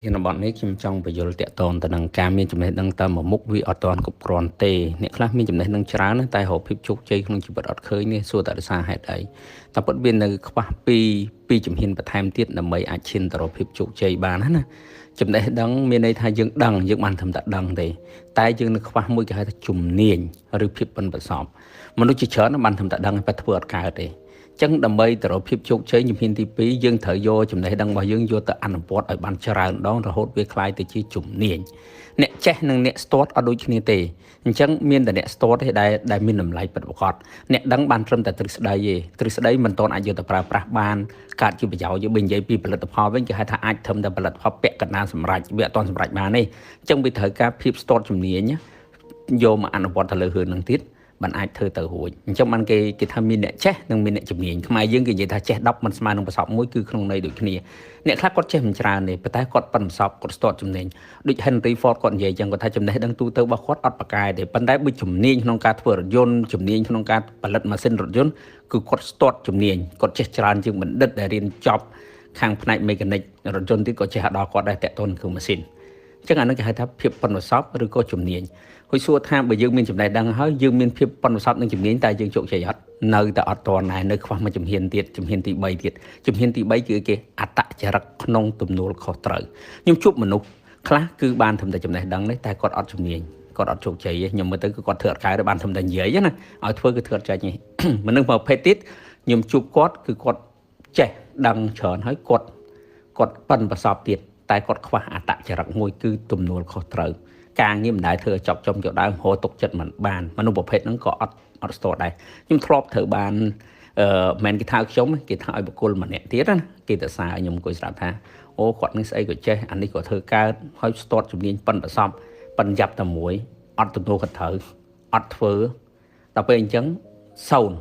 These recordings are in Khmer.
ជនបទនេះខ្ញុំចង់បញ្យល់តាក់ទងទៅនឹងការមានចំណេះដឹងតាមមួយមុខវាអត់ទាន់គ្រប់គ្រាន់ទេអ្នកខ្លះមានចំណេះដឹងច្រើនណាស់តែរកភាពជោគជ័យក្នុងជីវិតអត់ឃើញនេះសួរតែដោយសារហេតុអីតែពិតវានៅខ្វះពីជំហានបន្ថែមទៀតដើម្បីអាចឈានទៅរកភាពជោគជ័យបានណាចំណេះដឹងមានន័យថាយើងដឹងយើងបានត្រឹមតែដឹងទេតែយើងនៅខ្វះមួយគេហៅថាជំនាញឬភាពប៉ិនប្រសប់មនុស្សជាច្រើនបានត្រឹមតែដឹងតែធ្វើអត់កើតទេចឹងដើម្បីទៅរកភាពជោគជ័យជំហានទី2យើងត្រូវយកចំណេះដឹងរបស់យើងយកទៅអនុវត្តឲ្យបានច្រើនដងរហូតវាคล้ายទៅជាជំនាញអ្នកចេះនិងអ្នកស្ទាត់អត់ដូចគ្នាទេអញ្ចឹងមានតែអ្នកស្ទាត់ទេដែលមានតម្លៃពិតប្រាកដអ្នកដឹងបានត្រឹមតែទ្រឹស្ដីទេទ្រឹស្ដីមិនទាន់អាចយកទៅប្រើប្រាស់បានកើតជាប្រយោជន៍យើងនិយាយពីផលិតផលវិញគេហៅថាអាចត្រឹមតែផលិតផលពាក់កណ្ដាលសម្រាប់វាអត់ទាន់សម្រេចបានទេអញ្ចឹងវាត្រូវការភាពស្ទាត់ជំនាញយកមកអនុវត្តទៅលើរឿងហ្នឹងទៀតបានអាចធ្វើទៅរួចអញ្ចឹងបានគេថាមានអ្នកចេះនិងមានអ្នកជំនាញខ្មែរយើងគេនិយាយថាចេះ10មិនស្មើនឹងប្រសព1គឺក្នុងន័យដូចគ្នាអ្នកខ្លះគាត់ចេះមិនច្រើនទេប៉ុន្តែគាត់ប៉ិនប្រសពគាត់ស្ទាត់ជំនាញដូច Henry Ford គាត់និយាយអញ្ចឹងគាត់ថាចំណេះដឹងទូទៅរបស់គាត់អត់ប្រកែទេប៉ុន្តែបើជំនាញក្នុងការធ្វើរថយន្តជំនាញក្នុងការផលិតម៉ាស៊ីនរថយន្តគឺគាត់ស្ទាត់ជំនាញគាត់ចេះច្រើនជាងបណ្ឌិតដែលរៀនចប់ខាងផ្នែកមេកានិករថយន្តទៀតក៏ចេះដល់គាត់ដែរតាក់ទងនឹងម៉ាស៊ីនអញ្ចឹងអានឹងគេហៅថាភាពប៉ិនប្រសពឬក៏ជំនាញហើយសួរថាបើយើងមានចំណេះដឹងហើយយើងមានភាពប៉ិនប្រសប់នឹងជំនាញតែយើងជោគជ័យអត់នៅតែអត់ទាន់ដែរនៅខ្វះមួយជំហានទៀតជំហានទី3ទៀតជំហានទី3គឺគេអត្តចរិតក្នុងទំនួលខុសត្រូវខ្ញុំជួបមនុស្សខ្លះគឺបានធ្វើតែចំណេះដឹងនេះតែគាត់អត់ជំនាញគាត់អត់ជោគជ័យទេខ្ញុំមើលទៅគឺគាត់ធ្វើអត់កើតទេបានធ្វើតែនិយាយណាឲ្យធ្វើគឺធ្វើអត់ចាញ់ទេមនុស្សប្រភេទទៀតខ្ញុំជួបគាត់គឺគាត់ចេះដឹងច្រើនហើយគាត់ប៉ិនប្រសប់ទៀតតែគាត់ខ្វះអត្តចរិតមួយគឺទំនួលខុសត្រូវការងារមិនដែលធ្វើឲ្យចប់ចំចុះដើមហៅទុកចិត្តមិនបានមនុស្សប្រភេទហ្នឹងក៏អត់ស្ទាត់ដែរខ្ញុំធ្លាប់ត្រូវបានមិនគេថាខ្ញុំគេថាឲ្យបុគ្គលម្នាក់ទៀតណាគេទៅសារឲ្យខ្ញុំអង្គុយស្ដាប់ថាអូគាត់នឹងស្អីក៏ចេះអានេះក៏ធ្វើកើតហើយស្ទាត់ជំនាញប៉ិនប្រសប់ប៉ិនយ៉ាប់តែមួយអត់ទំនួលខុសត្រូវអត់ធ្វើដល់ពេលអញ្ចឹងសូន្យ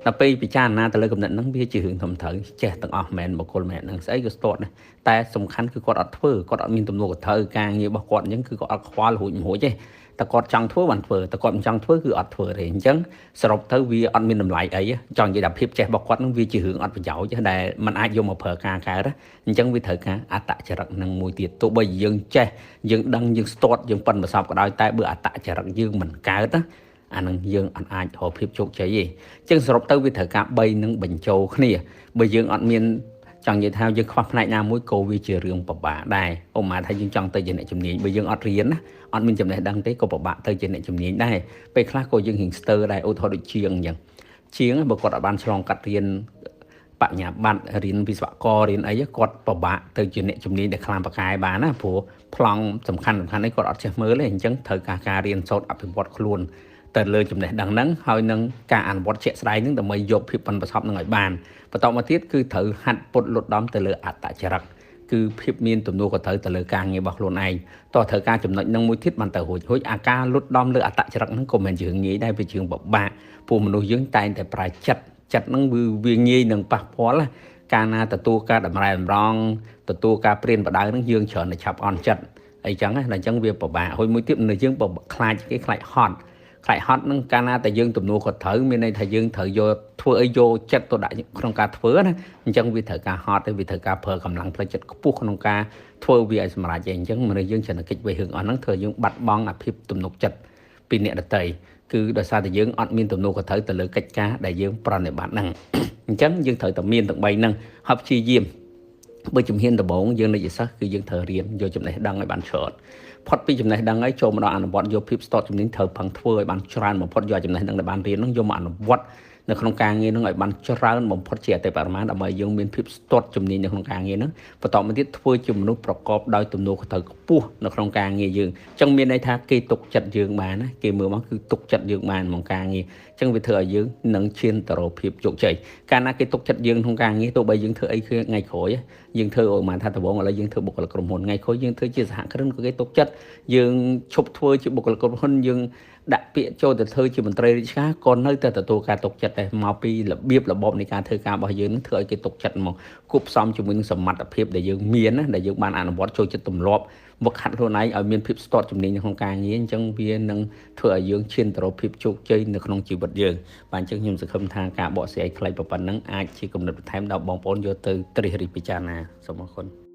ដល់ពេលពិចារណាទៅលើកំណត់ហ្នឹងវាជារឿងធំត្រូវចេះទាំងអស់មិនមែនបុគ្គលម្នាក់ហ្នឹងស្អីក៏ស្ទាត់ដែរតែសំខាន់គឺគាត់អត់ធ្វើគាត់អត់មានទំនួលខុសត្រូវការងាររបស់គាត់អញ្ចឹងគឺគាត់អត់ខ្វល់រួចទេតែគាត់ចង់ធ្វើបានធ្វើតែគាត់មិនចង់ធ្វើគឺអត់ធ្វើទេអញ្ចឹងសរុបទៅវាអត់មានតម្លៃអីចង់និយាយថាភាពចេះរបស់គាត់ហ្នឹងវាជារឿងអត់ប្រយោជន៍ដែលมันអាចយកមកប្រើការកើតអញ្ចឹងវាត្រូវការអត្តចរិតនឹងមួយទៀតទោះបីយើងចេះយើងដឹងយើងស្ទាត់យើងប៉ិនប្រសពក៏ដោយតែបើអត្តចរិតយើងមិនកើតណាអានឹងយើងអត់អាចរកភាពជោគជ័យទេអញ្ចឹងសរុបទៅវាត្រូវការ3នឹងបញ្ចូលគ្នាបើយើងអត់មានចង់និយាយថាយើងខ្វះផ្នែកណាមួយក៏វាជារឿងពិបាកដែរឧបមាថាយើងចង់ទៅជាអ្នកជំនាញបើយើងអត់រៀនណាអត់មានចំណេះដឹងទេក៏ពិបាកទៅជាអ្នកជំនាញដែរពេលខ្លះក៏យើងរៀងស្ទើរដែរឧទាហរណ៍ដូចជាងអញ្ចឹងជាងបើគាត់អត់បានឆ្លងកាត់រៀនបញ្ញាបត្ររៀនវិស្វកររៀនអីគាត់ពិបាកទៅជាអ្នកជំនាញដែលខ្លាំងប៉ាកែបានណាព្រោះប្លង់សំខាន់នេះគាត់អត់ចេះមើលទេអញ្ចឹងត្រូវការរៀនសូត្រអភិវឌ្ឍខ្លួនទៅលើចំណេះដឹងហ្នឹងហើយនឹងការអនុវត្តជាក់ស្ដែងហ្នឹងដើម្បីយកភាពប៉ិនប្រសប់ហ្នឹងឲ្យបានបន្តមកទៀតគឺត្រូវហាត់ពុតលុតដំទៅលើអត្តចរិតគឺភាពមានទំនួលខុសត្រូវទៅលើការងាររបស់ខ្លួនឯងតោះត្រូវការចំណុចហ្នឹងមួយទៀតបានទៅរួចអាការលុតដំលើអត្តចរិតហ្នឹងក៏មិនជារឿងងាយដែរវាជារឿងពិបាកពួកមនុស្សយើងតែងតែប្រើចិត្តហ្នឹងវាងាយនឹងប៉ះពាល់កាលណាទទួលការតម្រែតម្រង់ទទួលការព្រៀនបដៅហ្នឹងយើងច្រើនតែឆាប់អន់ចិត្តអីចឹងណាអញ្ចឹងវាពិបាកហើយមួយទៀតមនុស្សយើងខ្លាចគេខ្លាចហត់នឹងកាលណាតែយើងទំនួលខុសត្រូវមានន័យថាយើងត្រូវយកធ្វើអីយកចិត្តទៅដាក់ក្នុងការធ្វើណាអញ្ចឹងវាត្រូវការហត់ទេវាត្រូវការប្រើកម្លាំងផ្លូវចិត្តខ្ពស់ក្នុងការធ្វើវាឲ្យសម្រេចអញ្ចឹងមនុស្សយើងច្រើនតែកិច្ចវេះរឿងអស់ហ្នឹងធ្វើយើងបាត់បង់អាភាពទំនុកចិត្តពីអ្នកដទៃគឺដោយសារតែយើងអត់មានទំនួលខុសត្រូវទៅលើកិច្ចការដែលយើងប្រណិប័តហ្នឹងអញ្ចឹងយើងត្រូវតែមានទាំង3ហ្នឹងហើយព្យាយាមបើជំហានដំបូងយើងនិយាយសិស្សគឺយើងត្រូវរៀនយកចំណេះដឹងឲ្យបានច្រើនផុតពីចំណេះដឹងហើយចូលមកដល់អនុវត្តយកភាពស្ទាត់ជំនាញត្រូវផឹងធ្វើឲ្យបានច្រើនបំផុតយកចំណេះដឹងដែលបានរៀនហ្នឹងយកមកអនុវត្តនៅក្នុងការងារហ្នឹងឲ្យបានច្រើនបំផុតជាអតិបរមាដើម្បីយើងមានភាពស្ទាត់ជំនាញនៅក្នុងការងារហ្នឹងបន្តមកទៀតធ្វើជាមនុស្សប្រកបដោយទំនួលខុសត្រូវខ្ពស់នៅក្នុងការងារយើងអញ្ចឹងមានន័យថាគេទុកចិត្តយើងបានណាគេមើលមកគឺទុកចិត្តយើងបានក្នុងការងារអញ្ចឹងវាធ្វើឲ្យយើងនឹងឈានទៅរកភាពជោគជ័យកាលណាគេទុកចិត្តយើងក្នុងការងារទោះបីយើងធ្វើអីថ្ងៃក្រោយយើងធ្វើឲ្យបានថាដំបូងឥឡូវយើងធ្វើបុគ្គលិកក្រុមហ៊ុនថ្ងៃក្រោយយើងធ្វើជាសហគ្រិនក៏គេទុកចិត្តយើងឈប់ធ្វើជាបុគ្គលិកក្រុមហ៊ុនយើងដាក់ពាក្យចូលទៅធ្វើជាមន្ត្រីរាជការក៏នៅតែទទួលការទុកចិត្តដែរមកពីរបៀបរបបនៃការធ្វើការរបស់យើងនឹងធ្វើឲ្យគេទុកចិត្តមកគប់ផ្សំជាមួយនឹងសមត្ថភាពដែលយើងមានណាដែលយើងបានអនុវត្តចូលចិត្តទម្លាប់វឹកហាត់ខ្លួនឯងឲ្យមានភាពស្ទាត់ជំនាញនៅក្នុងការងារអញ្ចឹងវានឹងធ្វើឲ្យយើងឈានទៅរកភាពជោគជ័យនៅក្នុងជីវិតយើងបាទអញ្ចឹងខ្ញុំសង្ឃឹមថាការបកស្រាយខ្លីប៉ុណ្ណឹងអាចជាគំនិតបន្ថែមដល់បងប្អូនយកទៅត្រិះរិះពិចារណាសូមអរគុណ